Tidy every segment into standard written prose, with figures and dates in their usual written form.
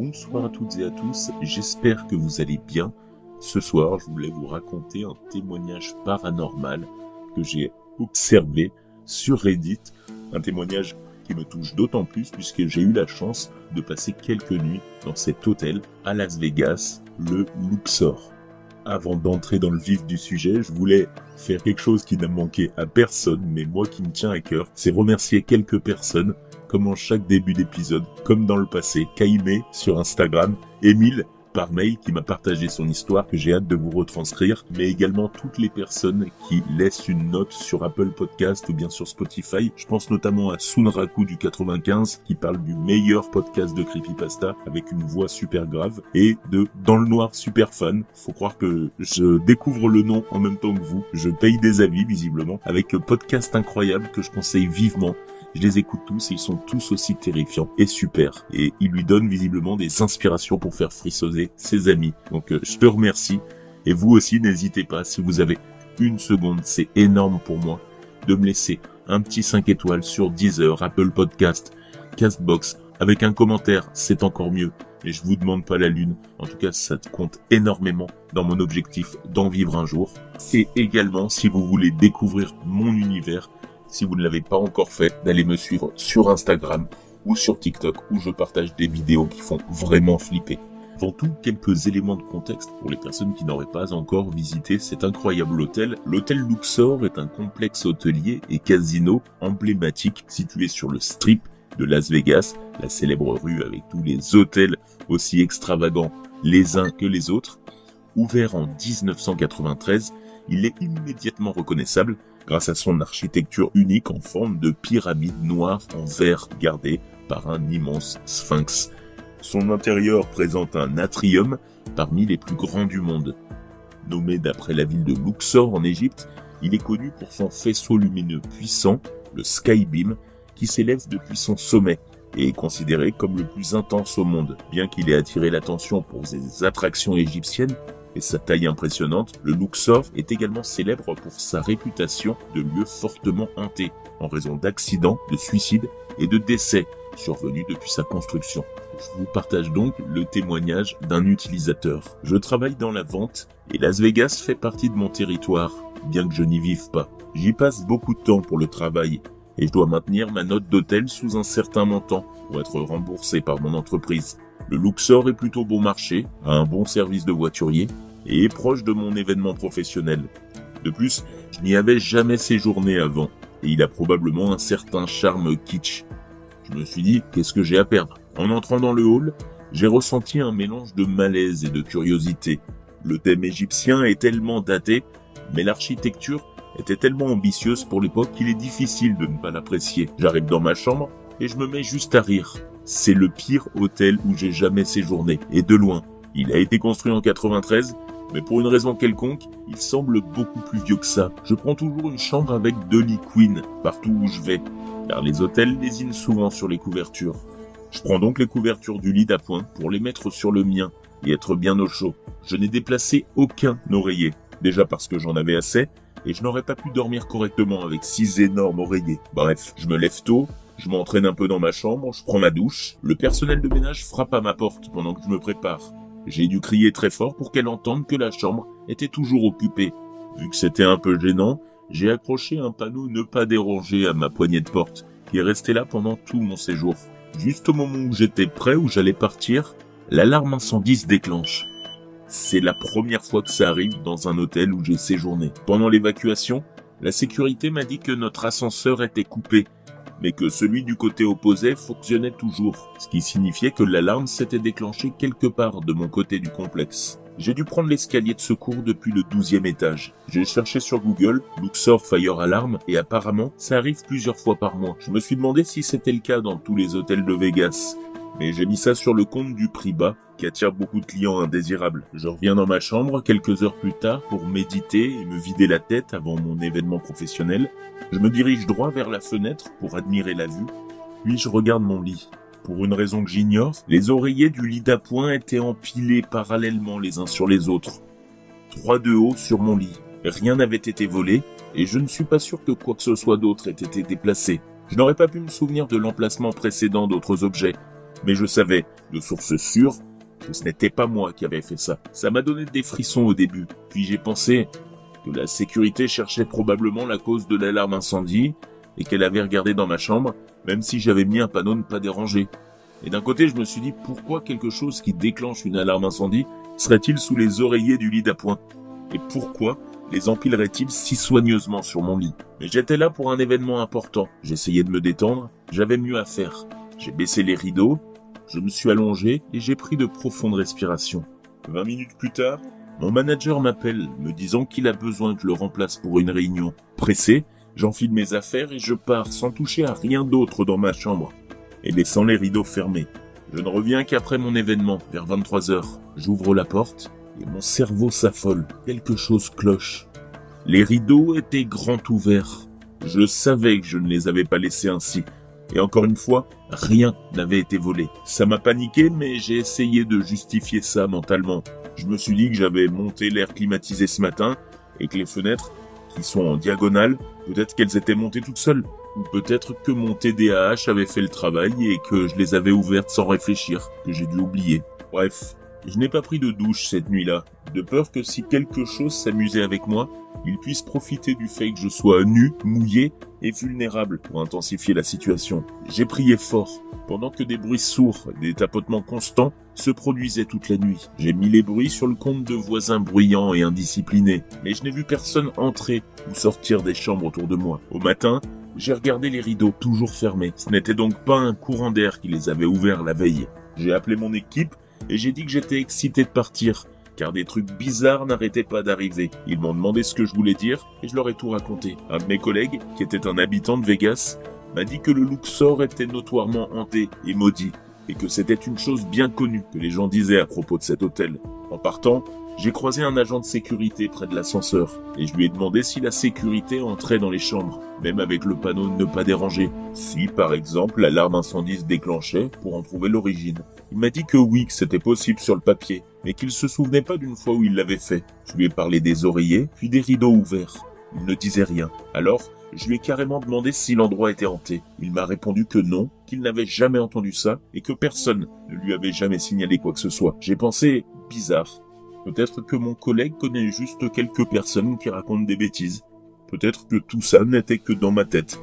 Bonsoir à toutes et à tous, j'espère que vous allez bien. Ce soir, je voulais vous raconter un témoignage paranormal que j'ai observé sur Reddit. Un témoignage qui me touche d'autant plus puisque j'ai eu la chance de passer quelques nuits dans cet hôtel à Las Vegas, le Luxor. Avant d'entrer dans le vif du sujet, je voulais faire quelque chose qui n'a manqué à personne, mais moi qui me tient à cœur, c'est remercier quelques personnes, comme en chaque début d'épisode, comme dans le passé, Kaimé sur Instagram, Émile par mail qui m'a partagé son histoire que j'ai hâte de vous retranscrire, mais également toutes les personnes qui laissent une note sur Apple Podcast ou bien sur Spotify. Je pense notamment à Sunraku du 95 qui parle du meilleur podcast de Creepypasta avec une voix super grave et de Dans le Noir super fan. Faut croire que je découvre le nom en même temps que vous. Je paye des avis visiblement avec le podcast incroyable que je conseille vivement. Je les écoute tous et ils sont tous aussi terrifiants et super. Et ils lui donnent visiblement des inspirations pour faire frissonner ses amis. Donc je te remercie. Et vous aussi, n'hésitez pas, si vous avez une seconde, c'est énorme pour moi, de me laisser un petit 5 étoiles sur Deezer, Apple Podcast, Castbox. Avec un commentaire, c'est encore mieux. Et je vous demande pas la lune. En tout cas, ça compte énormément dans mon objectif d'en vivre un jour. Et également, si vous voulez découvrir mon univers, si vous ne l'avez pas encore fait, d'aller me suivre sur Instagram ou sur TikTok où je partage des vidéos qui font vraiment flipper. Avant tout, quelques éléments de contexte pour les personnes qui n'auraient pas encore visité cet incroyable hôtel. L'hôtel Luxor est un complexe hôtelier et casino emblématique situé sur le Strip de Las Vegas, la célèbre rue avec tous les hôtels aussi extravagants les uns que les autres. Ouvert en 1993, il est immédiatement reconnaissable grâce à son architecture unique en forme de pyramide noire en verre gardée par un immense sphinx. Son intérieur présente un atrium parmi les plus grands du monde. Nommé d'après la ville de Luxor en Égypte, il est connu pour son faisceau lumineux puissant, le Skybeam, qui s'élève depuis son sommet et est considéré comme le plus intense au monde. Bien qu'il ait attiré l'attention pour ses attractions égyptiennes et sa taille impressionnante, le Luxor est également célèbre pour sa réputation de lieu fortement hanté, en raison d'accidents, de suicides et de décès survenus depuis sa construction. Je vous partage donc le témoignage d'un utilisateur. Je travaille dans la vente et Las Vegas fait partie de mon territoire, bien que je n'y vive pas. J'y passe beaucoup de temps pour le travail et je dois maintenir ma note d'hôtel sous un certain montant pour être remboursé par mon entreprise. Le Luxor est plutôt bon marché, a un bon service de voiturier et est proche de mon événement professionnel. De plus, je n'y avais jamais séjourné avant et il a probablement un certain charme kitsch. Je me suis dit, qu'est-ce que j'ai à perdre? En entrant dans le hall, j'ai ressenti un mélange de malaise et de curiosité. Le thème égyptien est tellement daté, mais l'architecture était tellement ambitieuse pour l'époque qu'il est difficile de ne pas l'apprécier. J'arrive dans ma chambre et je me mets juste à rire. C'est le pire hôtel où j'ai jamais séjourné, et de loin. Il a été construit en 93, mais pour une raison quelconque, il semble beaucoup plus vieux que ça. Je prends toujours une chambre avec 2 lits queen partout où je vais, car les hôtels lésinent souvent sur les couvertures. Je prends donc les couvertures du lit d'appoint pour les mettre sur le mien et être bien au chaud. Je n'ai déplacé aucun oreiller, déjà parce que j'en avais assez, et je n'aurais pas pu dormir correctement avec 6 énormes oreillers. Bref, je me lève tôt, je m'entraîne un peu dans ma chambre, je prends ma douche. Le personnel de ménage frappe à ma porte pendant que je me prépare. J'ai dû crier très fort pour qu'elle entende que la chambre était toujours occupée. Vu que c'était un peu gênant, j'ai accroché un panneau ne pas déranger à ma poignée de porte, qui est resté là pendant tout mon séjour. Juste au moment où j'étais prêt, où j'allais partir, l'alarme incendie se déclenche. C'est la première fois que ça arrive dans un hôtel où j'ai séjourné. Pendant l'évacuation, la sécurité m'a dit que notre ascenseur était coupé, mais que celui du côté opposé fonctionnait toujours, ce qui signifiait que l'alarme s'était déclenchée quelque part de mon côté du complexe. J'ai dû prendre l'escalier de secours depuis le 12e étage. J'ai cherché sur Google Luxor Fire Alarm et apparemment ça arrive plusieurs fois par mois. Je me suis demandé si c'était le cas dans tous les hôtels de Vegas, mais j'ai mis ça sur le compte du prix bas qui attire beaucoup de clients indésirables. Je reviens dans ma chambre quelques heures plus tard pour méditer et me vider la tête avant mon événement professionnel. Je me dirige droit vers la fenêtre pour admirer la vue, puis je regarde mon lit. Pour une raison que j'ignore, les oreillers du lit d'appoint étaient empilés parallèlement les uns sur les autres. 3 de haut sur mon lit. Rien n'avait été volé, et je ne suis pas sûr que quoi que ce soit d'autre ait été déplacé. Je n'aurais pas pu me souvenir de l'emplacement précédent d'autres objets, Mais je savais, de source sûre, que ce n'était pas moi qui avais fait ça. Ça m'a donné des frissons au début. Puis j'ai pensé que la sécurité cherchait probablement la cause de l'alarme incendie et qu'elle avait regardé dans ma chambre, même si j'avais mis un panneau ne pas déranger. Et d'un côté, je me suis dit, pourquoi quelque chose qui déclenche une alarme incendie serait-il sous les oreillers du lit d'appoint? Et pourquoi les empilerait-il si soigneusement sur mon lit? Mais j'étais là pour un événement important. J'essayais de me détendre, j'avais mieux à faire. J'ai baissé les rideaux, je me suis allongé et j'ai pris de profondes respirations. 20 minutes plus tard, mon manager m'appelle, me disant qu'il a besoin que je le remplace pour une réunion. Pressé, j'enfile mes affaires et je pars sans toucher à rien d'autre dans ma chambre et laissant les rideaux fermés. Je ne reviens qu'après mon événement, vers 23h. J'ouvre la porte et mon cerveau s'affole. Quelque chose cloche. Les rideaux étaient grands ouverts. Je savais que je ne les avais pas laissés ainsi. Et encore une fois, rien n'avait été volé. Ça m'a paniqué, mais j'ai essayé de justifier ça mentalement. Je me suis dit que j'avais monté l'air climatisé ce matin et que les fenêtres, qui sont en diagonale, peut-être qu'elles étaient montées toutes seules. Ou peut-être que mon TDAH avait fait le travail et que je les avais ouvertes sans réfléchir, que j'ai dû oublier. Bref, je n'ai pas pris de douche cette nuit-là, de peur que si quelque chose s'amusait avec moi, il puisse profiter du fait que je sois nu, mouillé et vulnérable pour intensifier la situation. J'ai prié fort, pendant que des bruits sourds et des tapotements constants se produisaient toute la nuit. J'ai mis les bruits sur le compte de voisins bruyants et indisciplinés, mais je n'ai vu personne entrer ou sortir des chambres autour de moi. Au matin, j'ai regardé les rideaux, toujours fermés. Ce n'était donc pas un courant d'air qui les avait ouverts la veille. J'ai appelé mon équipe et j'ai dit que j'étais excité de partir, car des trucs bizarres n'arrêtaient pas d'arriver. Ils m'ont demandé ce que je voulais dire et je leur ai tout raconté. Un de mes collègues, qui était un habitant de Vegas, m'a dit que le Luxor était notoirement hanté et maudit, et que c'était une chose bien connue que les gens disaient à propos de cet hôtel. En partant, j'ai croisé un agent de sécurité près de l'ascenseur, et je lui ai demandé si la sécurité entrait dans les chambres, même avec le panneau ne pas déranger, si par exemple l'alarme incendie se déclenchait pour en trouver l'origine. Il m'a dit que oui, que c'était possible sur le papier, mais qu'il se souvenait pas d'une fois où il l'avait fait. Je lui ai parlé des oreillers, puis des rideaux ouverts. Il ne disait rien. Alors, je lui ai carrément demandé si l'endroit était hanté. Il m'a répondu que non, qu'il n'avait jamais entendu ça, et que personne ne lui avait jamais signalé quoi que ce soit. J'ai pensé, bizarre. Peut-être que mon collègue connaît juste quelques personnes qui racontent des bêtises. Peut-être que tout ça n'était que dans ma tête.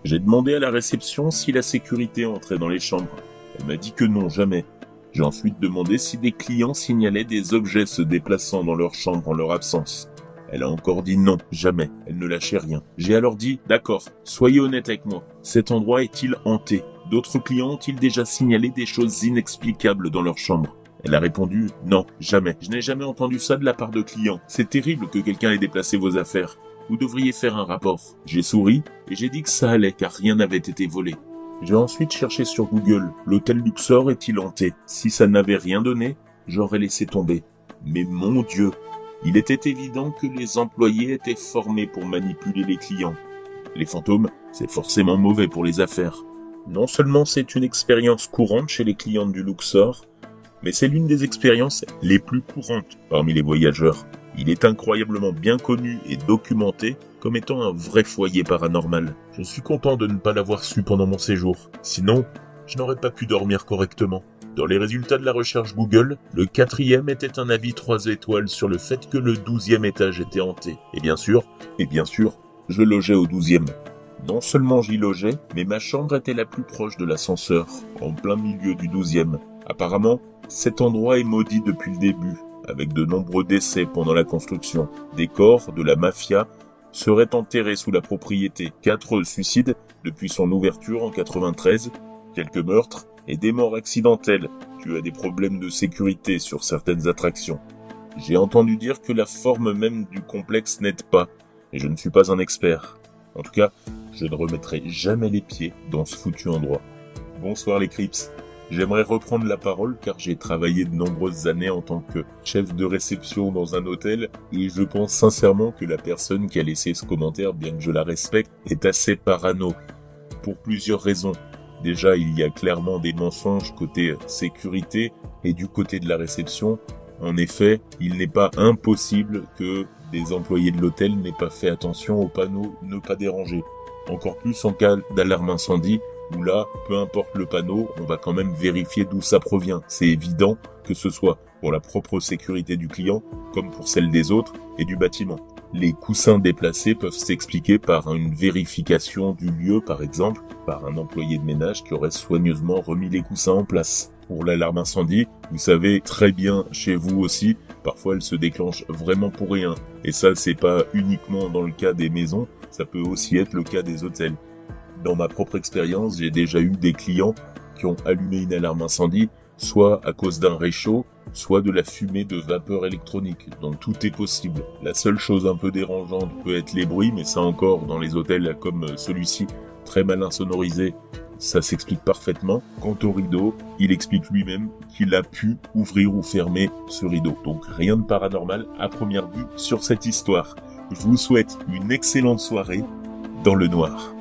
J'ai demandé à la réception si la sécurité entrait dans les chambres. Elle m'a dit que non, jamais. J'ai ensuite demandé si des clients signalaient des objets se déplaçant dans leur chambre en leur absence. Elle a encore dit non, jamais. Elle ne lâchait rien. J'ai alors dit, d'accord, soyez honnête avec moi. Cet endroit est-il hanté? D'autres clients ont-ils déjà signalé des choses inexplicables dans leur chambre? Elle a répondu, non, jamais. Je n'ai jamais entendu ça de la part de clients. C'est terrible que quelqu'un ait déplacé vos affaires. Vous devriez faire un rapport. J'ai souri et j'ai dit que ça allait car rien n'avait été volé. J'ai ensuite cherché sur Google, l'hôtel Luxor est-il hanté? Si ça n'avait rien donné, j'aurais laissé tomber. Mais mon Dieu, il était évident que les employés étaient formés pour manipuler les clients. Les fantômes, c'est forcément mauvais pour les affaires. Non seulement c'est une expérience courante chez les clients du Luxor, mais c'est l'une des expériences les plus courantes parmi les voyageurs. Il est incroyablement bien connu et documenté comme étant un vrai foyer paranormal. Je suis content de ne pas l'avoir su pendant mon séjour. Sinon, je n'aurais pas pu dormir correctement. Dans les résultats de la recherche Google, le 4e était un avis 3 étoiles sur le fait que le 12e étage était hanté. Et bien sûr, je logeais au 12e. Non seulement j'y logeais, mais ma chambre était la plus proche de l'ascenseur, en plein milieu du 12e. Apparemment, cet endroit est maudit depuis le début, avec de nombreux décès pendant la construction. Des corps de la mafia seraient enterrés sous la propriété. 4 suicides depuis son ouverture en 93, quelques meurtres et des morts accidentelles dues à des problèmes de sécurité sur certaines attractions. J'ai entendu dire que la forme même du complexe n'aide pas, et je ne suis pas un expert. En tout cas, je ne remettrai jamais les pieds dans ce foutu endroit. Bonsoir les Crips. J'aimerais reprendre la parole car j'ai travaillé de nombreuses années en tant que chef de réception dans un hôtel et je pense sincèrement que la personne qui a laissé ce commentaire, bien que je la respecte, est assez parano. Pour plusieurs raisons. Déjà, il y a clairement des mensonges côté sécurité et du côté de la réception. En effet, il n'est pas impossible que des employés de l'hôtel n'aient pas fait attention aux panneaux ne pas déranger. Encore plus en cas d'alarme incendie où là, peu importe le panneau, on va quand même vérifier d'où ça provient. C'est évident, que ce soit pour la propre sécurité du client, comme pour celle des autres et du bâtiment. Les coussins déplacés peuvent s'expliquer par une vérification du lieu, par exemple, par un employé de ménage qui aurait soigneusement remis les coussins en place. Pour l'alarme incendie, vous savez très bien chez vous aussi, parfois elle se déclenche vraiment pour rien. Et ça, c'est pas uniquement dans le cas des maisons, ça peut aussi être le cas des hôtels. Dans ma propre expérience, j'ai déjà eu des clients qui ont allumé une alarme incendie, soit à cause d'un réchaud, soit de la fumée de vapeur électronique. Donc tout est possible. La seule chose un peu dérangeante peut être les bruits, mais ça encore, dans les hôtels comme celui-ci, très mal insonorisé, ça s'explique parfaitement. Quant au rideau, il explique lui-même qu'il a pu ouvrir ou fermer ce rideau. Donc rien de paranormal à première vue sur cette histoire. Je vous souhaite une excellente soirée dans le noir.